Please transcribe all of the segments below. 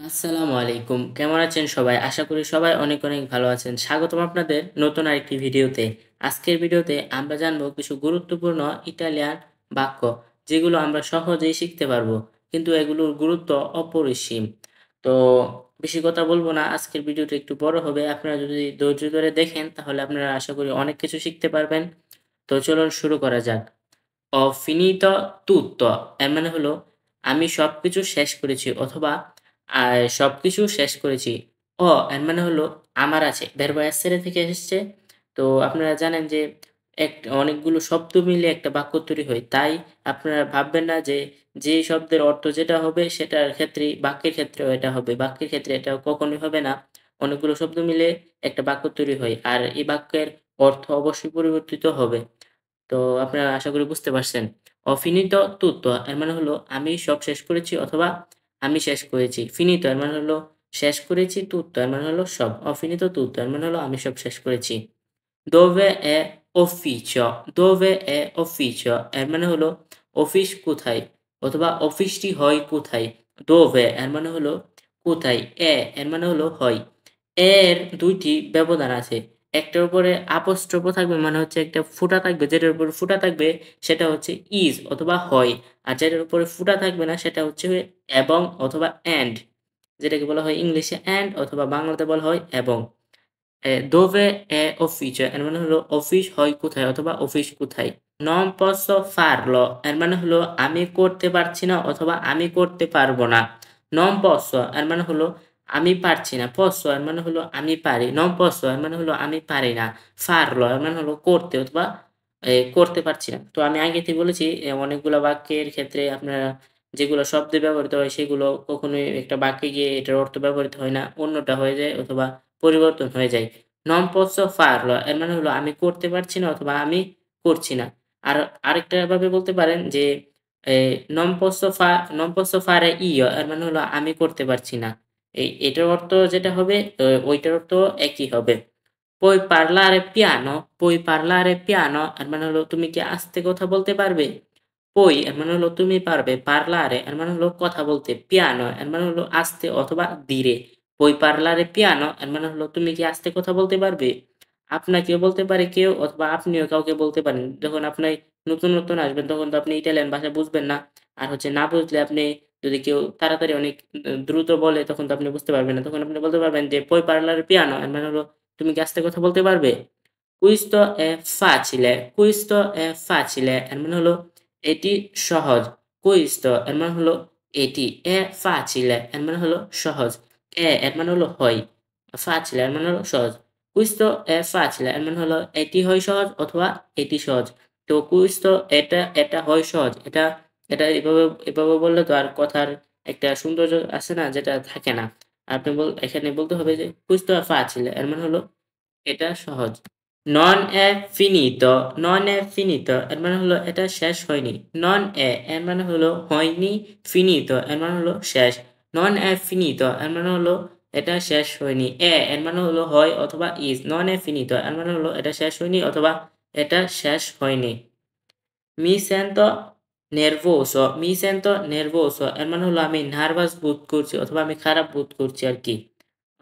আসসালামু আলাইকুম। কেমন আছেন সবাই? আশা করি সবাই অনেক, অনেক ভালো আছেন। স্বাগতম আপনাদের নতুন আরেকটি ভিডিওতে। আজকের ভিডিওতে আমরা জানবো কিছু গুরুত্বপূর্ণ ইটালিয়ান বাক্য, যেগুলো আমরা সহজেই শিখতে পারবো। কিন্তু এগুলোর গুরুত্ব অপরিসীম। তো বেশি কথা বলবো না। আজকের ভিডিওটা একটু বড় হবে। আপনারা যদি ধৈর্য ধরে দেখেন তাহলে আপনারা আশা করি অনেক কিছু শিখতে পারবেন। তো চলুন শুরু করা যাক। Ho finito tutto এর মানে হলো আমি সবকিছু শেষ করেছি অথবা সবকিছু শেষ করেছি। এর মানে হলো আমার আছে। ভার্ব essere থেকে এসেছে। তো আপনারা জানেন যে অনেকগুলো শব্দ মিলে একটা বাক্য তৈরি হয়। তাই আপনারা ভাববেন না যে, যে শব্দের অর্থ যেটা হবে সেটার ক্ষেত্রেই বাক্যের ক্ষেত্রেও এটা হবে। বাক্যের ক্ষেত্রে এটা কখনোই হবে না। অনেকগুলো শব্দ মিলে একটা বাক্য তৈরি হয়। আর এই বাক্যের অর্থ অবশ্যই পরিবর্তিত হবে। তো আপনারা আশা করি বুঝতে পারছেন। অফিনিতো তুত্তো এর মানে হলো আমি সব শেষ করেছি অথবা আমি শেষ করেছি। ফিনিতো এর মানে হলো শেষ করেছি, তুত্তো এর মানে হলো সব। অফিনিতো তুত্তো এর মানে হলো আমি সব শেষ করেছি। Dove è ufficio? Dove è ufficio? এর মানে হলো অফিস কোথায়? অথবা অফিসটি হয় কোথায়? Dove এর মানে হলো কোথায়? এর মানে হলো হয়। এর ২ টি ব্যবধান আছে। একটার উপরে apostrophe থাকবে মানে হচ্ছে একটা ফুটা থাকবে, যেটার উপরে ফুটা থাকবে সেটা হচ্ছে is অথবা হয়। আর যেটার উপরে ফুটা থাকবে না সেটা হচ্ছে এবং অথবা and, যেটাকে বলা হয় ইংলিশে and অথবা বাংলাতে বলা হয় এবং। dove è ufficio এর মানে হলো অফিস হয় কোথায় অথবা অফিস কোথায়। Non posso farlo এর মানে হলো আমি করতে পারছি না অথবা আমি করতে পারবো না। Non posso এর মানে হলো আমি পারছি না। Posso এর মানে হলো আমি পারি। Non posso এর মানে হলো আমি পারি না। Farlo এর মানে হলো করতে অথবা করতে পারছি না। তো আমি আগে থেকে বলেছি অনেকগুলা বাক্যের ক্ষেত্রে আপনারা যেগুলো শব্দে ব্যবহৃত হয় সেগুলো কখনোই একটা বাক্যে গিয়ে এটার অর্থ ব্যবহৃত হয় না। অন্যটা হয়ে যায় অথবা পরিবর্তন হয়ে যায়। Non posso farlo এর মানে হলো আমি করতে পারছি না অথবা আমি করছি না। আর আরেকটা ভাবে বলতে পারেন যে এ non posso fare io এর মানে হলো আমি করতে পারছি না। এটার অর্থ যেটা হবে ওইটার অর্থ একই হবে। Puoi parlare piano? Puoi parlare piano? এর মানে হলো তুমি কি আস্তে কথা বলতে পারবে? Puoi এর মানে হলো তুমি পারবে। Parlare এর মানে হলো কথা বলতে। Piano এর মানে হলো আস্তে অথবা ধীরে। Puoi parlare piano এর মানে হলো তুমি কি আস্তে কথা বলতে পারবে? আপনাকেও বলতে পারে কেউ অথবা আপনিও কাউকে বলতে পারেন। যখন আপনি নতুন, নতুন আসবেন তখন তো আপনি ইটালিয়ান ভাষা বুঝবেন না। আর হচ্ছে না বুঝলে আপনি যদি কেউ তাড়াতাড়ি অনেক দ্রুত বলে তখন তো আপনি বুঝতে পারবেন না। তখন আপনি বলতে পারবেন যে, "Puoi parlare piano?" এর মানে হলো তুমি কি আস্তে কথা বলতে পারবে? Questo è facile, questo è facile এর মানে হলো এটি সহজ। Questo এর মানে হলো এটি। È facile এর মানে হলো সহজ। এর মানে হলো হয়। Facile এর মানে হলো সহজ। Questo è facile এর মানে হলো এটি হয় সহজ অথবা এটি সহজ। তো questo এটা হয় সহজ। এটা এভাবে বললে তো আর কথার একটা সৌন্দর্য আছে না, যেটা থাকে না। আপনি এখানে বলতে হবে যে questo è facile এর মানে হলো এটা সহজ। Non è finito, non è finito এর মানে হলো এটা শেষ হয়নি। Non è এর মানে হলো হয়নি, finito এর মানে হলো শেষ। Non è finito এর মানে হলো এটা শেষ হয়নি। এর মানে হলো হয় অথবা is. Non è finito এর মানে হলো এটা শেষ হয়নি অথবা এটা শেষ হয়নি। Mi sento nervoso, mi sento nervoso এর মানে হলো আমি নার্ভাস বোধ করছি অথবা আমি খারাপ বোধ করছি আরকি।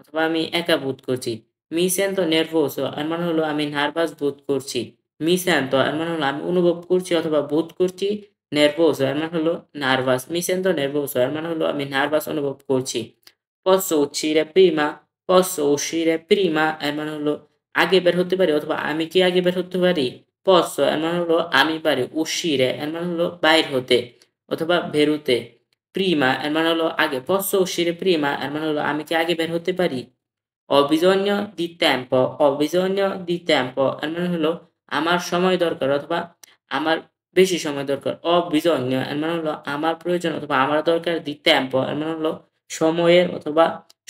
অথবা আমি একা বোধ করছি। Mi sento nervoso এর মানে হলো আমি নার্ভাস বোধ করছি। Mi sento এর মানে হলো আমি অনুভব করছি অথবা বোধ করছি। Nervoso এর মানে হলো নার্ভাস। Mi sento nervoso এর মানে হলো আমি নার্ভাস অনুভব করছি। Posso uscire prima? Posso uscire prima এর মানে হলো আগে বের হতে পারি অথবা আমি কি আগে বের হতে পারি? Posso এর মানে হলো আমি পারি। Uscire এর মানে হলো বাইর হতে অথবা বেরোতে। Prima এর মানে হলো আগে। Posso uscire prima এর মানে হলো আমি কি আগে বের হতে পারি? Ho bisogno di tempo, ho bisogno di tempo এর মানে হলো আমার সময় দরকার অথবা আমার বেশি সময় দরকার। Ho bisogno এর মানে হলো আমার প্রয়োজন অথবা আমার দরকার di tempo এর মানে হলো সময়ের অথবা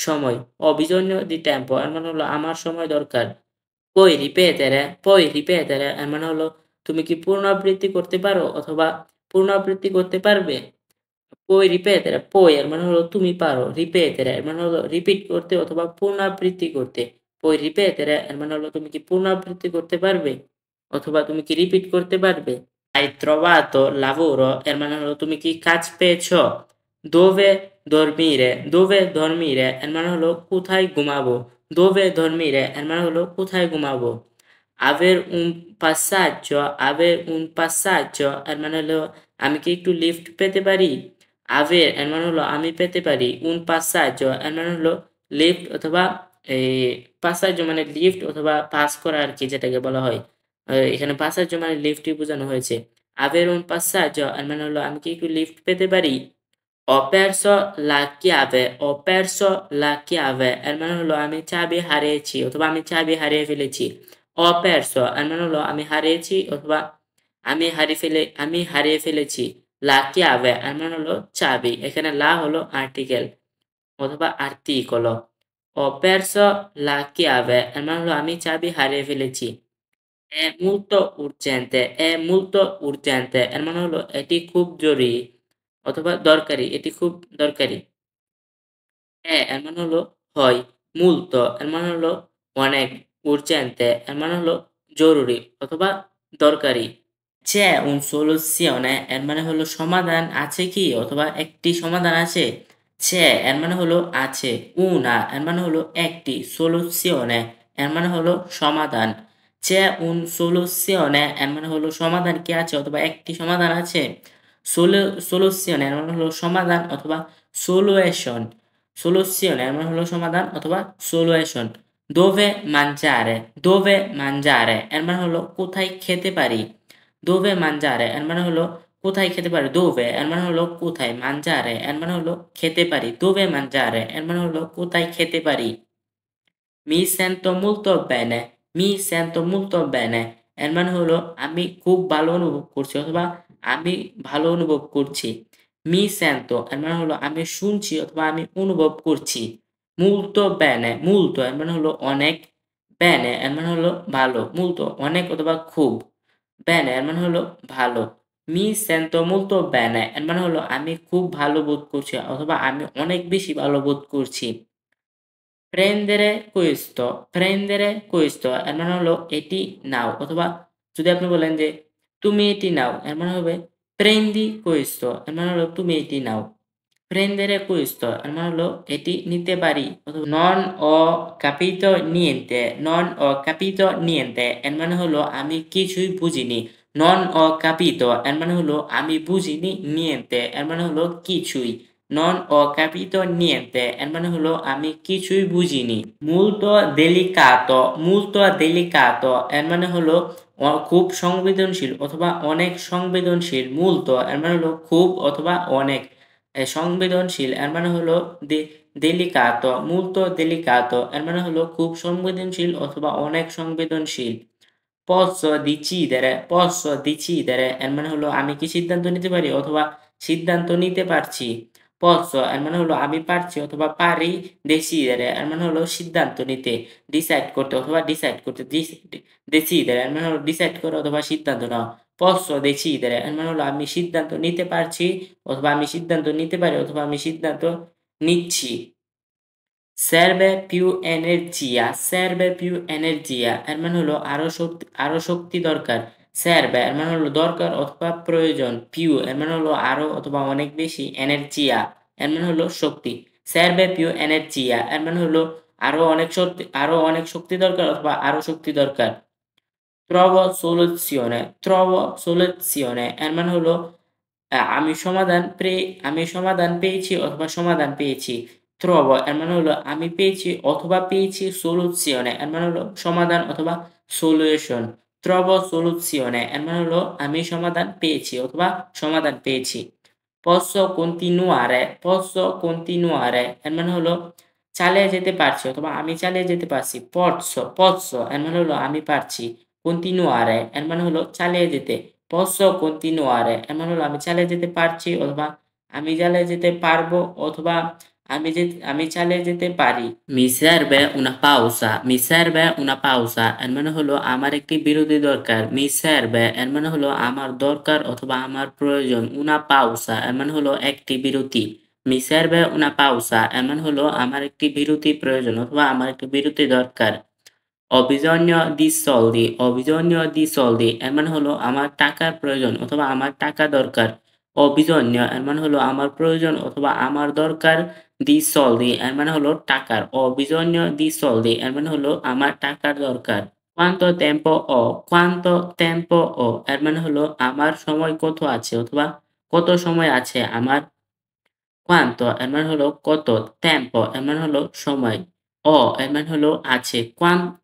সময়। Ho bisogno di tempo এর মানে হলো আমার সময় দরকার। Puoi ripetere এর মানে হলো তুমি কি পুনরাবৃত্তি করতে পারো অথবা পুনরাবৃত্তি করতে পারবে? Puoi ripetere, puoi এর মানে হলো তুমি পারো। Ripetere এর মানে হলো রিপিট করতে অথবা পুনরাবৃত্তি করতে। Puoi ripetere এর মানে হলো তুমি কি পুনরাবৃত্তি করতে পারবে? অথবা তুমি কি রিপিট করতে পারবে? Hai trovato lavoro এর মানে হলো তুমি কি কাজ পেয়েছো? Dove dormire এর মানে হলো কোথায় ঘুমাবো। dove dormire এর মানে হলো কোথায় ঘুমাবো। aver un passaggio এর মানে হলো আমি কি একটু লিফট পেতে পারি। এর মানে হলো আমি পেতে পারি। un passaggio এর মানে হলো লিফট অথবা এই passaggio মানে লিফট অথবা পাস করা আরকি যেটাকে বলা হয়। এখানে passaggio মানে লিফটই বোঝানো হয়েছে। avere un passaggio এর মানে হলো আমি কি একটু লিফট পেতে পারি। ho perso la chiave এর মানে হলো আমি চাবি হারিয়েছি অথবা আমি চাবি হারিয়ে ফেলেছি। ho perso এর মানে হলো আমি হারিয়েছি অথবা আমি হারিয়ে ফেলেছি। la chiave এর মানে হলো চাবি। এখানে la হলো আর্টিকেল অথবা article. ho perso la chiave এর মানে হলো আমি চাবি হারিয়ে ফেলেছি। è molto urgente এর মানে হলো এটি খুব জরুরি অথবা দরকারি, এটি খুব দরকারি। এর মানে হলো হয়, molto এর মানে হলো অনেক, urgente এর মানে হলো জরুরি অথবা দরকারি। c'è un soluzione এর মানে হলো সমাধান আছে কি অথবা একটি সমাধান আছে। c'è এর মানে হলো আছে, una এর মানে হলো একটি, soluzione এর মানে হলো সমাধান। c'è un soluzione এর মানে হলো সমাধান কি আছে অথবা একটি সমাধান আছে। soluzione এর মানে হলো সমাধান অথবা solution। soluzione এর মানে হলো সমাধান অথবা solution। dove mangiare এর মানে হলো কোথায় খেতে পারি। dove mangiare এর মানে হলো কোথায় খেতে পারি। dove এর মানে হলো কোথায়, mangiare এর মানে হলো খেতে পারি। dove mangiare এর মানে হলো কোথায় খেতে পারি। mi sento molto bene এর মানে হলো আমি খুব ভালো অনুভব করছি অথবা আমি ভালো অনুভব করছি। mi sento এর মানে হলো আমি শুনছি অথবা আমি অনুভব করছি। molto এর মানে হলো অনেক, bene এর মানে হলো ভালো, molto অনেক অথবা খুব, bene এর মানে হলো ভালো। mi sento molto bene এর মানে হলো আমি খুব ভালো বোধ করছি অথবা আমি অনেক বেশি ভালো বোধ করছি। prendere questo এর মানে হলো এটি নাও অথবা যদি আপনি বলেন যে তুমি এটি নাও এর মানে হবে prendi questo এর মানে হলো তুমি এটি নাও। prendere questo এর মানে হলো এটি নিতে পারি অথবা non ho capito niente এর মানে হলো আমি কিছুই বুঝিনি। non ho capito এর মানে হলো আমি বুঝিনি, niente এর মানে হলো কিছুই। non ho capito niente এর মানে হলো আমি কিছুই বুঝিনি। molto delicato এর মানে হলো খুব সংবেদনশীল অথবা অনেক সংবেদনশীল। molto এর মানে হলো খুব অথবা অনেক। সংবেদনশীল এর মানে হলো delicato, molto delicato এর মানে হলো খুব সংবেদনশীল অথবা অনেক সংবেদনশীল। posso decidere এর মানে হলো আমি কি সিদ্ধান্ত নিতে পারি অথবা সিদ্ধান্ত নিতে পারছি। posso এর মানে হলো আমি পারছি অথবা পারি। decidere এর মানে হলো সিদ্ধান্ত নিতে, decide করতে অথবা decide করতে। decidere এর মানে হলো decide করা অথবা সিদ্ধান্ত নেওয়া। posso decidere এর মানে হলো আমি সিদ্ধান্ত নিতে পারছি অথবা আমি সিদ্ধান্ত নিতে পারি অথবা আমি সিদ্ধান্ত নিচ্ছি। serve più energia এর মানে হলো আরো শক্তি দরকার। serve এর মানে হলো দরকার অথবা প্রয়োজন। più এর মানে হলো আরো অথবা অনেক বেশি। energia এর মানে হলো শক্তি। serve più energia এর মানে হলো আরো অনেক শক্তি দরকার অথবা আরো শক্তি দরকার। trovo soluzione এর মানে হলো আমি সমাধান পেয়েছি অথবা সমাধান পেয়েছি। trovo এর মানে হলো আমি পেয়েছি অথবা পেয়েছি। soluzione এর মানে হলো সমাধান অথবা solution। trovo soluzione এর মানে হলো আমি সমাধান পেয়েছি অথবা সমাধান পেয়েছি। posso continuare এর মানে হলো চালিয়ে যেতে পারছি অথবা আমি চালিয়ে যেতে পারছি। pozzo এর মানে হলো আমি পারছি। continuare এর মানে হলো চালিয়ে যেতে। posso continuare এর মানে হলো আমি চালিয়ে যেতে পারছি অথবা আমি চালিয়ে যেতে পারবো অথবা আমি চালিয়ে যেতে পারি। mi serve una pausa এর মানে হলো আমার একটি বিরতি দরকার। mi serve এর মানে হলো আমার দরকার অথবা আমার প্রয়োজন। una pausa এর মানে হলো একটি বিরতি। mi serve una pausa এর মানে হলো আমার একটি বিরতি প্রয়োজন অথবা আমার একটি বিরতি দরকার। ho bisogno di soldi এর মানে হলো আমার টাকার প্রয়োজন অথবা আমার টাকা দরকার। ho bisogno এর মানে হলো আমার প্রয়োজন অথবা আমার দরকার, di soldi এর মানে হলো টাকার, ho bisogno di soldi এর মানে হলো আমার টাকার দরকার। quanto tempo ho quanto tempo ho এর মানে হলো আমার সময় কত আছে অথবা কত সময় আছে আমার। quanto এর মানে হলো কত, tempo এর মানে হলো সময়, ho এর মানে হলো আছে,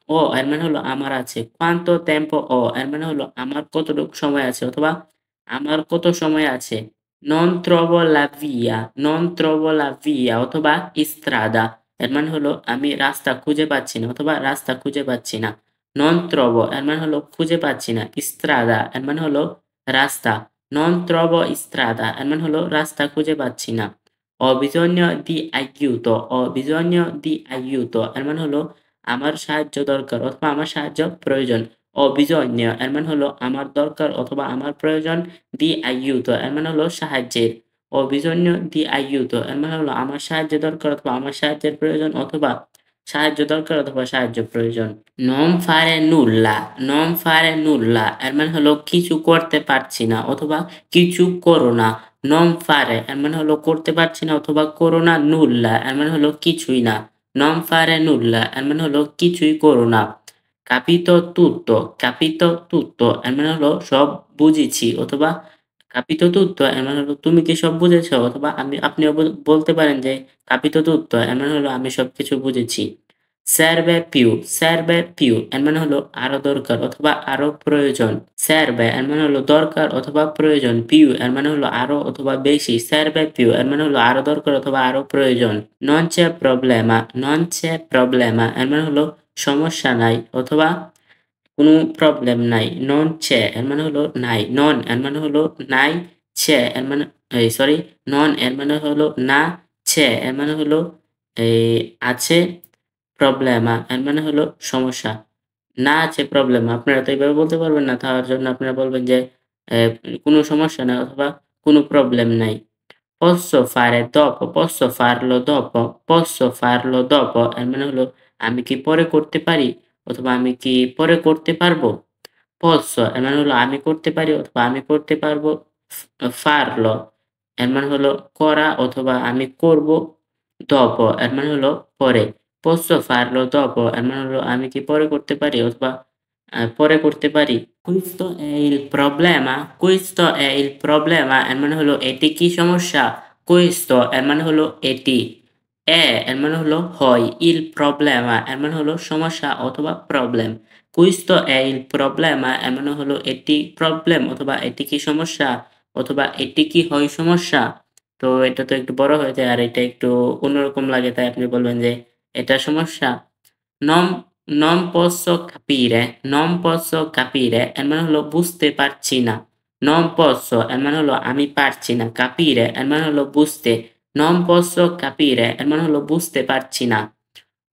ho এর মানে হলো আমার আছে, quanto tempo ho এর মানে হলো আমার কতটুকু সময় আছে অথবা আমার কত সময় আছে। non trovo la via non trovo la via অথবা strada এর মানে হলো আমি রাস্তা খুঁজে পাচ্ছি না অথবা রাস্তা খুঁজে পাচ্ছি না। non trovo এর মানে হলো খুঁজে পাচ্ছি না, strada এর মানে হলো রাস্তা, non trovo strada এর মানে হলো রাস্তা খুঁজে পাচ্ছি না। ho bisogno di aiuto ho bisogno di aiuto এর মানে হলো আমার সাহায্য দরকার অথবা আমার সাহায্য প্রয়োজন। ho bisogno এর মানে হলো আমার দরকার অথবা আমার প্রয়োজন, di aiuto এর মানে হলো সাহায্যের। ho bisogno di aiuto এর মানে হলো আমার সাহায্য দরকার অথবা আমার সাহায্যের প্রয়োজন অথবা সাহায্য দরকার অথবা সাহায্য প্রয়োজন। non fare nulla non fare nulla এর মানে হলো কিছু করতে পারছি না অথবা কিছু করো না। non fare এর মানে হলো করতে পারছি না অথবা করো না, nulla এর মানে হলো কিছুই না। non fare nulla এর মানে হলো কিছুই করো না। capito tutto এর মানে হলো সব বুঝেছি অথবা capito tutto এর মানে হলো তুমি কি সব বুঝেছো? অথবা আপনিও বলতে পারেন যে capito tutto এর মানে হলো আমি সবকিছু বুঝেছি। serve più এর মানে হলো আরো দরকার অথবা আরো প্রয়োজন। serve এর মানে হলো দরকার অথবা প্রয়োজন। più এর মানে হলো আরো অথবা বেশি। serve più এর মানে হলো আরো দরকার অথবা আরো প্রয়োজন। non c'è problema এর মানে হলো সমস্যা নাই অথবা কোনো প্রবলেম নাই। non c'è এর মানে হলো নাই। non এর মানে হলো নাই। c'è এর মানে সরি, non এর মানে হলো না। c'è এর মানে হলো এই আছে। প্রবলেমা এর মানে হলো সমস্যা। না আছে প্রবলেমা। আপনারা তো এভাবে বলতে পারবেন না। তার জন্য আপনারা বলবেন যে কোনো সমস্যা নাই অথবা কোনো প্রবলেম নাই। posso farlo dopo, posso farlo dopo এর মানে হলো আমি কি পরে করতে পারি? অথবা আমি কি পরে করতে পারবো? posso এর মানে হলো আমি করতে পারি অথবা আমি করতে পারবো। farlo এর মানে হলো করা অথবা আমি করবো। dopo এর মানে হলো পরে। posso farlo dopo এর মানে হলো আমি কি পরে করতে পারি অথবা পরে করতে পারি। questo è il problema এর মানে হলো এটি কি সমস্যা? questo এর মানে হলো এটি। এর মানে হলো হয়। il problema এর মানে হলো সমস্যা অথবা প্রবলেম। questo è il problema এর মানে হলো এটি প্রবলেম অথবা এটি কি সমস্যা অথবা এটি কি হয় সমস্যা? তো এটা তো একটু বড় হয়ে যায় আর এটা একটু অন্যরকম লাগে তাই আপনি বলবেন যে এটা সমস্যা। non non posso capire এর মানে হলো বুঝতে পারছি না। non posso এর মানে হলো আমি পারছি না। capire এর মানে হলো বুঝতে। non posso capire এর মানে হলো বুঝতে পারছি না।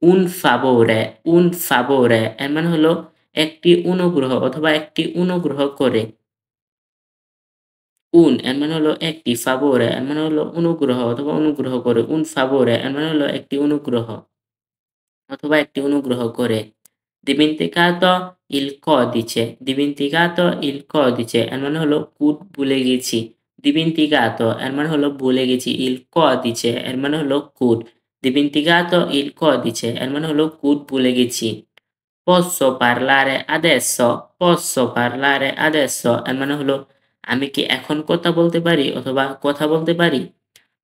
un favore এর মানে হলো একটি অনুগ্রহ অথবা একটি অনুগ্রহ করে। এর মানে হলো একটি, favore এর মানে হলো অনুগ্রহ অথবা অনুগ্রহ করে। un favore এর মানে হলো একটি অনুগ্রহ অথবা একটি অনুগ্রহ করে। dimenticato il codice এর মানে হলো কোড ভুলে গেছি। dimenticato এর মানে হলো ভুলে গেছি। il codice এর মানে হলো কোড। dimenticato il codice এর মানে হলো কোড ভুলে গেছি। posso parlare adesso এর মানে হলো আমি কি এখন কথা বলতে পারি অথবা কথা বলতে পারি।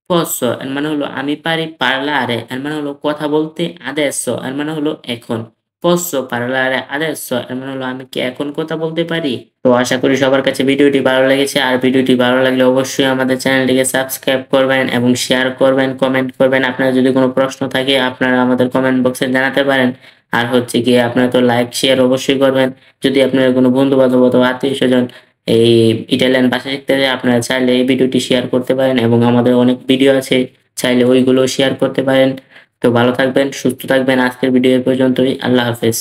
posso এর মানে হলো আমি পারি, parlare এর মানে হলো কথা বলতে, adesso এর মানে হলো এখন। posso parlare adesso এর মানে হলো আমি কি এখন কথা বলতে পারি? তো আশা করি সবার কাছে ভিডিওটি ভালো লেগেছে। আর ভিডিওটি ভালো লাগলে অবশ্যই আমাদের চ্যানেলটিকে সাবস্ক্রাইব করবেন এবং শেয়ার করবেন, কমেন্ট করবেন। আপনার যদি কোনো প্রশ্ন থাকে আপনারা আমাদের কমেন্ট বক্সে জানাতে পারেন। আর হচ্ছে গিয়ে আপনারা তো লাইক, শেয়ার অবশ্যই করবেন। যদি আপনার কোনো বন্ধু-বান্ধব অথবা আত্মীয়স্বজন এই ইটালিয়ান ভাষা শিখতে চায় আপনারা চাইলে এই ভিডিওটি শেয়ার করতে পারেন এবং আমাদের অনেক ভিডিও আছে চাইলে ওইগুলো শেয়ার করতে পারেন। তো ভালো থাকবেন, সুস্থ থাকবেন। আজকের ভিডিও এ পর্যন্তই। আল্লাহ হাফেজ।